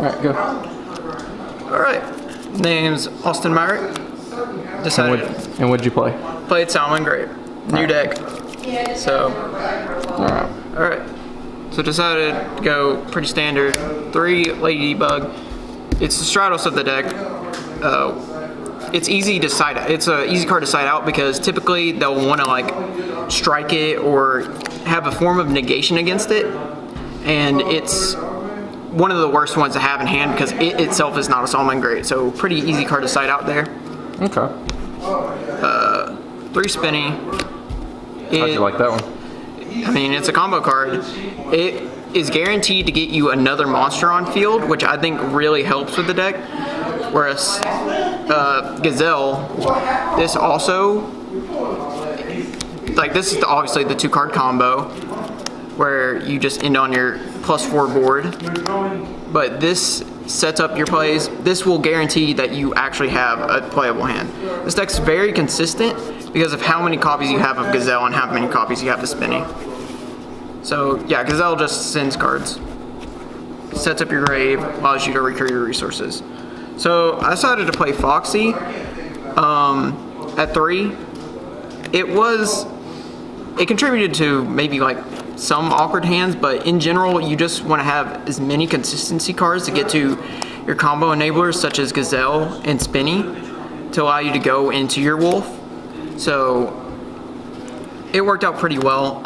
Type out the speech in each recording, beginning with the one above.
Alright, go. Alright. Name's Austin Myrick. Decided. And what'd you play? Played Salamangreat. New deck. So. Alright. So decided to go pretty standard. 3 Ladybug. It's the Stratos of the deck. It's easy to side. It's an easy card to side out because typically they'll want to like strike it or have a form of negation against it, and it's one of the worst ones to have in hand because it itself is not a Salamangreat. So pretty easy card to side out there. Okay. 3 Spinny. How'd you like that one? I mean, it's a combo card. It is guaranteed to get you another monster on field, which I think really helps with the deck. Whereas Gazelle, this also, like this is obviously the 2-card combo where you just end on your +4 board. But this sets up your plays. This will guarantee that you actually have a playable hand. This deck's very consistent because of how many copies you have of Gazelle and how many copies you have of Spinny. So yeah, Gazelle just sends cards. Sets up your grave, allows you to recur your resources. So I decided to play Foxy at 3. It contributed to maybe like some awkward hands, but in general, you just want to have as many consistency cards to get to your combo enablers, such as Gazelle and Spinny, to allow you to go into your Wolf. So it worked out pretty well.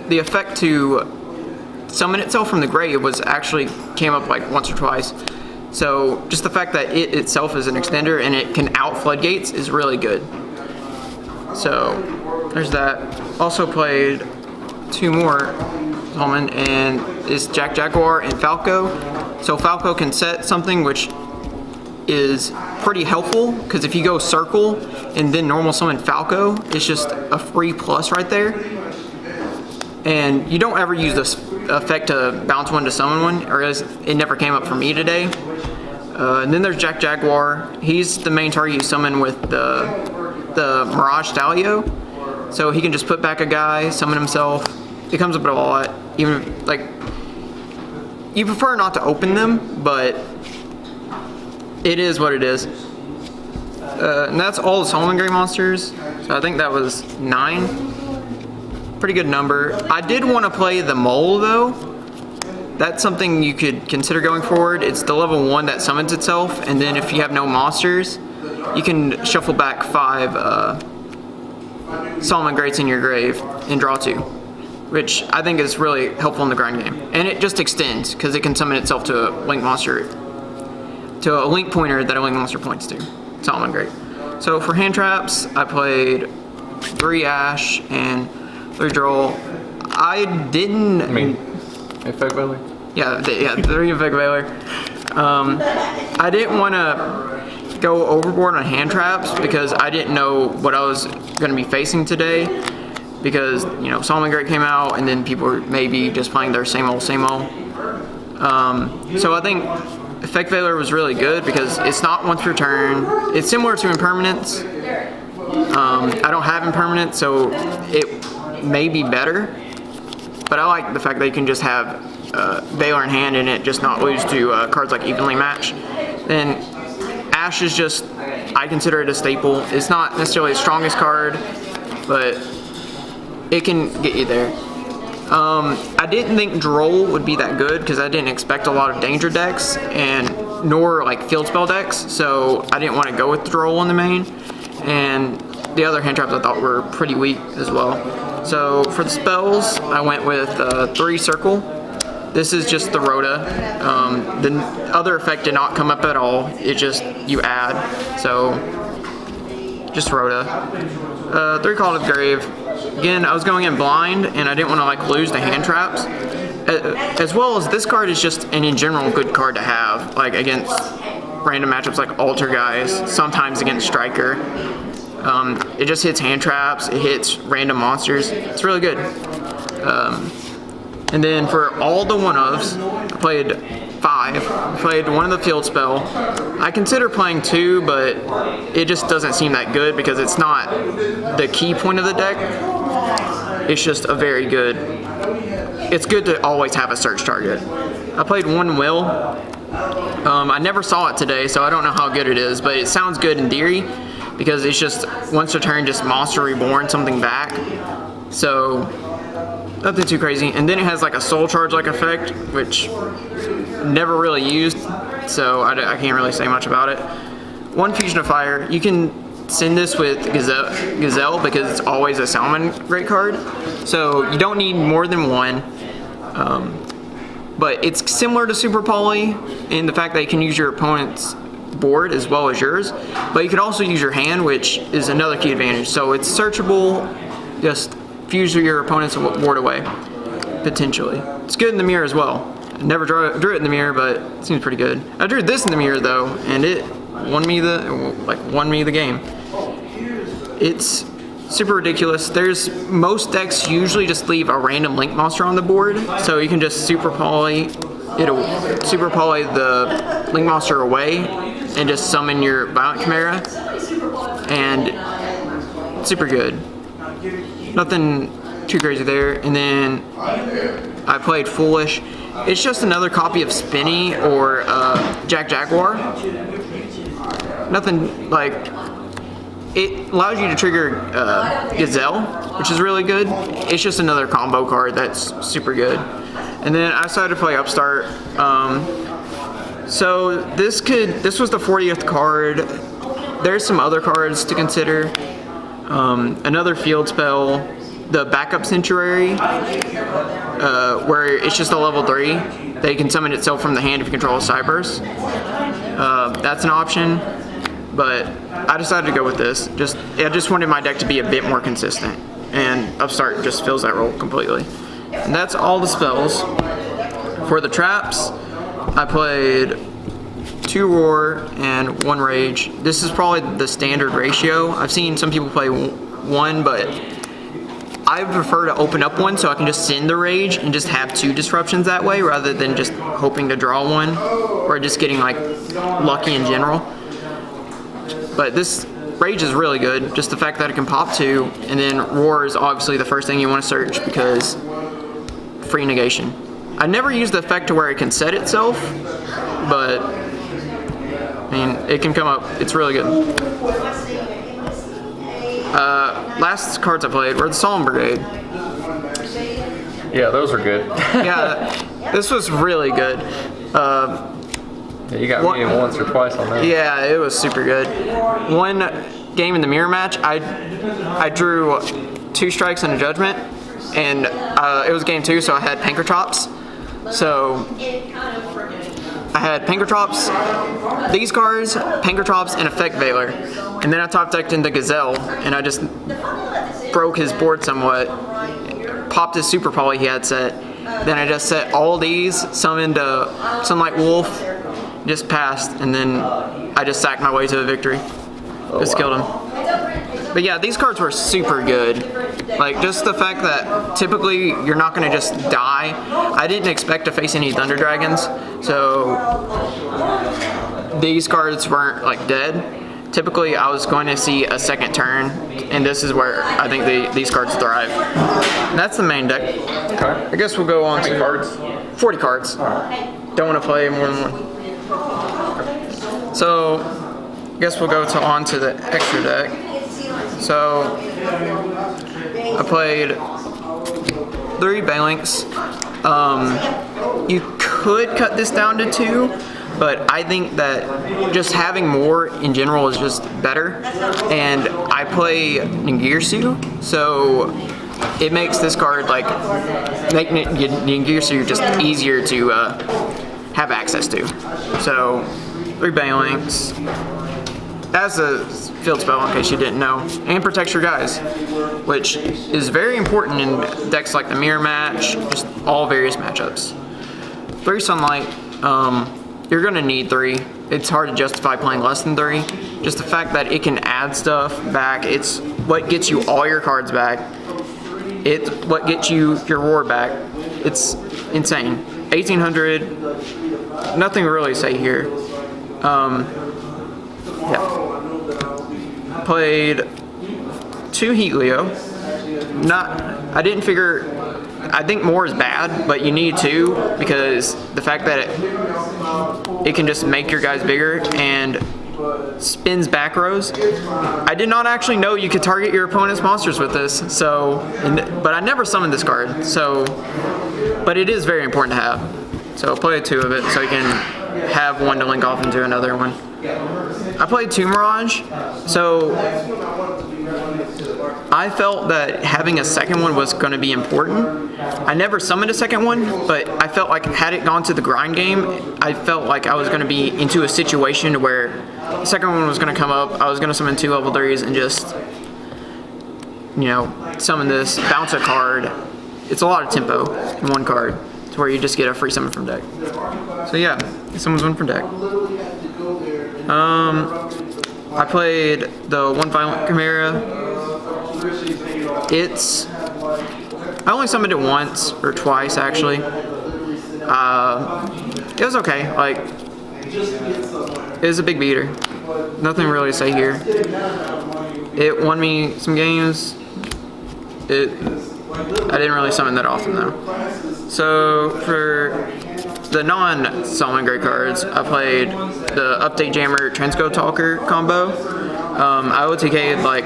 The effect to summon itself from the grave was actually came up like once or twice. So just the fact that it itself is an extender and it can out floodgates is really good. So there's that. Also played 2 more summon, and it's Jaguar and Falco. So Falco can set something which is pretty helpful because if you go circle and then normal summon Falco, it's just a free plus right there. And you don't ever use this effect to bounce one to summon one, or it never came up for me today. And then there's Jaguar. He's the main target you summon with the Mirage Stalio. So he can just put back a guy, summon himself. It comes up a lot. Even like you prefer not to open them, but it is what it is. And that's all the Salamangreat monsters. So I think that was 9. Pretty good number. I did want to play the Mole though. That's something you could consider going forward. It's the level 1 that summons itself, and then if you have no monsters, you can shuffle back 5 Salamangreats in your grave and draw 2, which I think is really helpful in the grind game. And it just extends because it can summon itself to a link monster, to a link pointer that a link monster points to. Salamangreat. So for hand traps, I played 3 Ash and 3 Droll. I didn't. Effect Veiler? Yeah, 3 Effect Veiler. I didn't want to go overboard on hand traps because I didn't know what I was going to be facing today. Because, you know, Salamangreat came out and then people were maybe just playing their same old, same old. So I think Effect Veiler was really good because it's not once per turn. It's similar to Impermanence. I don't have Impermanence, so it may be better, but I like the fact that you can just have Veiler in hand and it just not lose to cards like Evenly Match. Then Ash is just, I consider it a staple. It's not necessarily the strongest card, but it can get you there. I didn't think Droll would be that good because I didn't expect a lot of danger decks and nor like field spell decks, so I didn't want to go with Droll in the main. And the other hand traps I thought were pretty weak as well. So for the spells, I went with 3 Circle. This is just the Rhoda. The other effect did not come up at all. It just, you add. So, just Rhoda. 3 Call to the Grave. Again, I was going in blind, and I didn't want to like lose the hand traps. As well as this card is just an in general good card to have, like against random matchups like Alter guys, sometimes against Striker. It just hits hand traps, it hits random monsters. It's really good. And then for all the one-ofs, I played 5. I played 1 of the field spell. I consider playing 2, but it just doesn't seem that good because it's not the key point of the deck. It's just a very good, it's good to always have a search target. I played One Will. I never saw it today, so I don't know how good it is, but it sounds good in theory because it's just once a turn, just Monster Reborn something back. So nothing too crazy. And then it has like a Soul Charge like effect, which never really used, so I can't really say much about it. One Fusion of Fire. You can send this with Gazelle because it's always a Salamangreat card, so you don't need more than one. But it's similar to Super Poly in the fact that you can use your opponent's board as well as yours, but you can also use your hand, which is another key advantage. So it's searchable, just fuse your opponent's board away, potentially. It's good in the mirror as well. I never drew it in the mirror, but it seems pretty good. I drew this in the mirror though, and it won me the game. It's super ridiculous. Most decks usually just leave a random Link monster on the board, so you can just Super Poly the Link monster away and just summon your Violent Chimera, and super good. Nothing too crazy there. And then I played Foolish. It's just another copy of Spinny or Jack Jaguar. Nothing like. It allows you to trigger Gazelle, which is really good. It's just another combo card that's super good. And then I decided to play Upstart. So this was the 40th card. There's some other cards to consider. Another field spell, the Backup Sanctuary, where it's just a level 3. They can summon itself from the hand if you control a Cyberse. That's an option. But I decided to go with this. I just wanted my deck to be a bit more consistent, and Upstart just fills that role completely. And that's all the spells. For the traps, I played 2 Roar and 1 Rage. This is probably the standard ratio. I've seen some people play 1, but I prefer to open up 1 so I can just send the Rage and just have 2 disruptions that way rather than just hoping to draw 1 or just getting like lucky in general. But this Rage is really good, just the fact that it can pop 2, and then Roar is obviously the first thing you want to search because free negation. I never used the effect to where it can set itself, but I mean, it can come up. It's really good. Last cards I played were the Salamangreat. Yeah, those are good. Yeah, this was really good. Yeah, you got me once or twice on that. Yeah, it was super good. One game in the mirror match, I drew 2 strikes and a judgment, and it was game 2, so I had Pankratops. So I had Pankratops, these cards, Pankratops, and Effect Veiler. And then I top decked into Gazelle, and I just broke his board somewhat, popped his Super Poly he had set. Then I just set all these, summoned Sunlight Wolf, just passed, and then I just sacked my way to the victory. Just killed him. But yeah, these cards were super good. Like, just the fact that typically you're not going to just die. I didn't expect to face any Thunder Dragons, so these cards weren't like dead. Typically I was going to see a second turn, and this is where I think these cards thrive. And that's the main deck. Okay. I guess we'll go on to cards. 40 cards. Don't want to play more than 1. So, I guess we'll go on to the extra deck. So, I played 3 Balinks. You could cut this down to 2, but I think that just having more in general is just better. And I play Ningirsu, so it makes this card like making Ningirsu just easier to have access to. So 3 Balinks. That's a field spell in case you didn't know, and protects your guys, which is very important in decks like the mirror match, just all various matchups. 3 Sunlight. You're gonna need 3. It's hard to justify playing less than 3. Just the fact that it can add stuff back. It's what gets you all your cards back. It's what gets you your Roar back. It's insane. 1800. Nothing really to say here. Yeah. Played 2 Heatleo. I didn't figure I think more is bad, but you need two because the fact that it can just make your guys bigger and spins back rows. I did not actually know you could target your opponent's monsters with this, but I never summoned this card, but it is very important to have. So I'll play 2 of it so you can have one to link off into another one. I played 2 Mirage, so I felt that having a second one was going to be important. I never summoned a second one, but I felt like had it gone to the grind game, I felt like I was going to be into a situation where the second one was going to come up, I was going to summon 2 level 3s and just, summon this, bounce a card. It's a lot of tempo in one card to where you just get a free summon from deck. So yeah, summons one from deck. I played the One Violent Chimera. I only summoned it once or twice actually. It was okay. Like, it was a big beater. Nothing really to say here. It won me some games. I didn't really summon that often though. So for the non-Salamangreat cards, I played the Update Jammer Transco Talker combo. I OTK'd like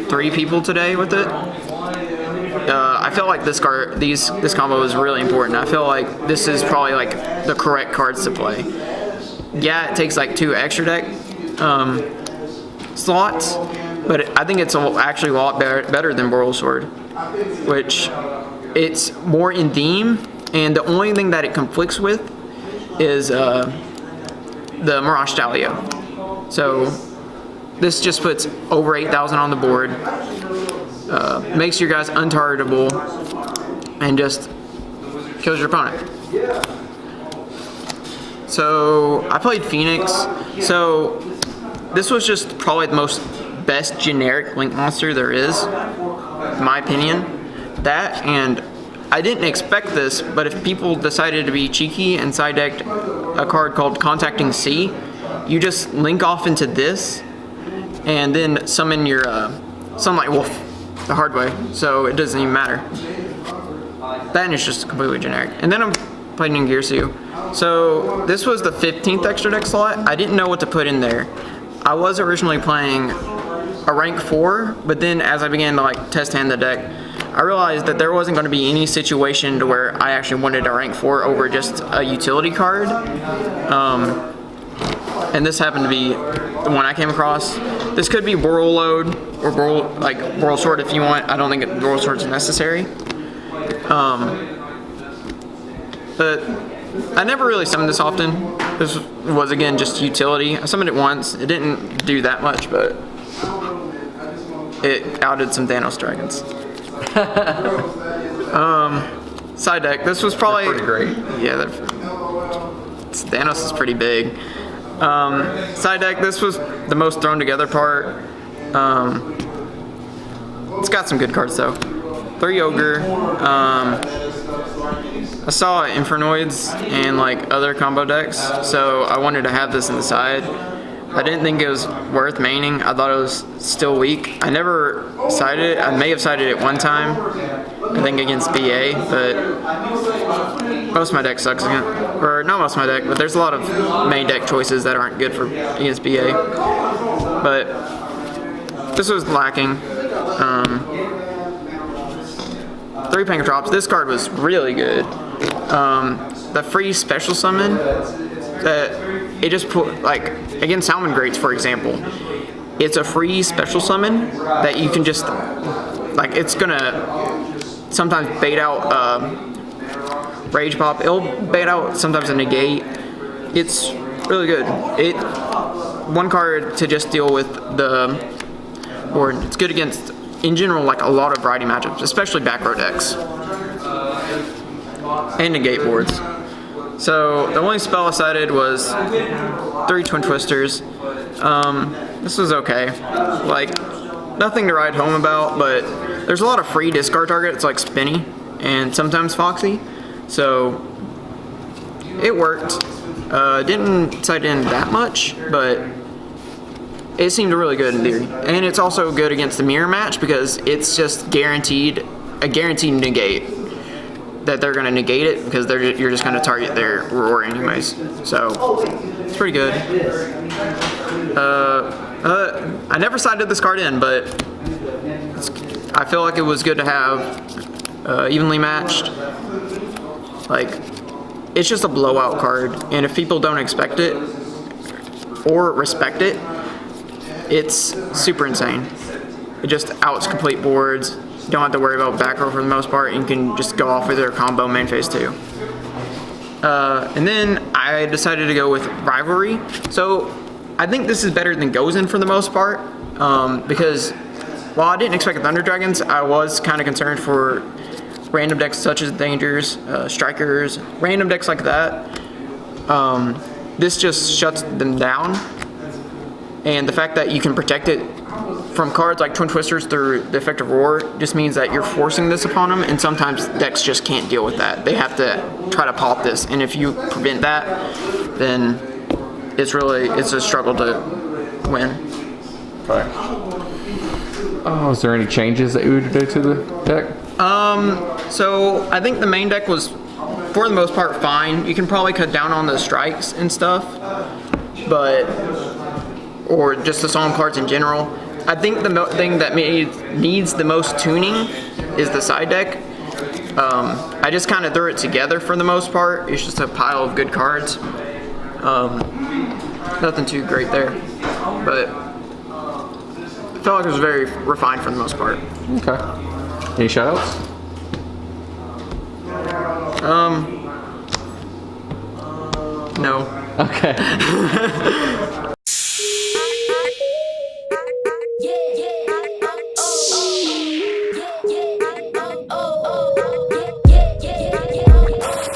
3 people today with it. I feel like this combo is really important. I feel like this is probably like the correct cards to play. Yeah, it takes like 2 extra deck slots, but I think it's actually a lot better than Boral Sword, which it's more in theme, and the only thing that it conflicts with is the Mirage Stalio. So this just puts over 8,000 on the board, makes your guys untargetable, and just kills your opponent. So I played Phoenix. So this was just probably the best generic Link monster there is, in my opinion. That, and I didn't expect this, but if people decided to be cheeky and side decked a card called Contacting Sea, you just link off into this and then summon your Sunlight Wolf the hard way, so it doesn't even matter. That is just completely generic. And then I'm playing in Gearsu. So this was the 15th extra deck slot. I didn't know what to put in there. I was originally playing a rank 4, but then as I began to like test hand the deck, I realized that there wasn't going to be any situation to where I actually wanted a rank 4 over just a utility card. And this happened to be the one I came across. This could be Boral Load or Boral Sword if you want. I don't think Boral Sword is necessary. But I never really summoned this often. This was again just utility. I summoned it once. It didn't do that much, but it outed some Thanos dragons. Side deck. This was probably pretty great. Yeah, Thanos is pretty big. Side deck. This was the most thrown together part. It's got some good cards though. 3 Ogre. I saw Infernoids and like other combo decks, so I wanted to have this in the side. I didn't think it was worth maining. I thought it was still weak. I never sided it. I may have sided it one time, I think against BA, but most of my deck sucks against, or not most of my deck, but there's a lot of main deck choices that aren't good for against BA. But this was lacking. 3 Pink Drops. This card was really good. The free special summon that it just put, like against Salamangreats for example, it's a free special summon that you can just like, it's gonna sometimes bait out Rage Pop. It'll bait out sometimes a negate. It's really good. One card to just deal with the board. It's good against, in general, like a lot of variety matchups, especially back row decks and negate boards. So the only spell I sided was 3 Twin Twisters. This was okay. Like, nothing to write home about, but there's a lot of free discard targets like Spinny and sometimes Foxy. So it worked. Didn't side in that much, but it seemed really good in theory. And it's also good against the mirror match because it's just a guaranteed negate. that they're going to negate it because you're just going to target their roar anyways. So it's pretty good. I never sided this card in, but I feel like it was good to have evenly matched. Like, it's just a blowout card, and if people don't expect it or respect it, it's super insane. It just outs complete boards. You don't have to worry about back row for the most part. You can just go off with their combo main phase too. And then I decided to go with Rivalry. So I think this is better than Gozen for the most part, because while I didn't expect Thunder Dragons, I was kind of concerned for random decks such as Dangers, Strikers, random decks like that. This just shuts them down, and the fact that you can protect it from cards like Twin Twisters through the effective Roar just means that you're forcing this upon them, and sometimes decks just can't deal with that. They have to try to pop this, and if you prevent that, then it's a struggle to win. Okay. Oh, is there any changes that you would do to the deck? So I think the main deck was, for the most part, fine. You can probably cut down on the strikes and stuff, or just the solemn cards in general. I think the thing that needs the most tuning is the side deck. I just kind of threw it together for the most part. It's just a pile of good cards. Nothing too great there, but I felt like it was very refined for the most part. Okay. Any shoutouts? No. Okay.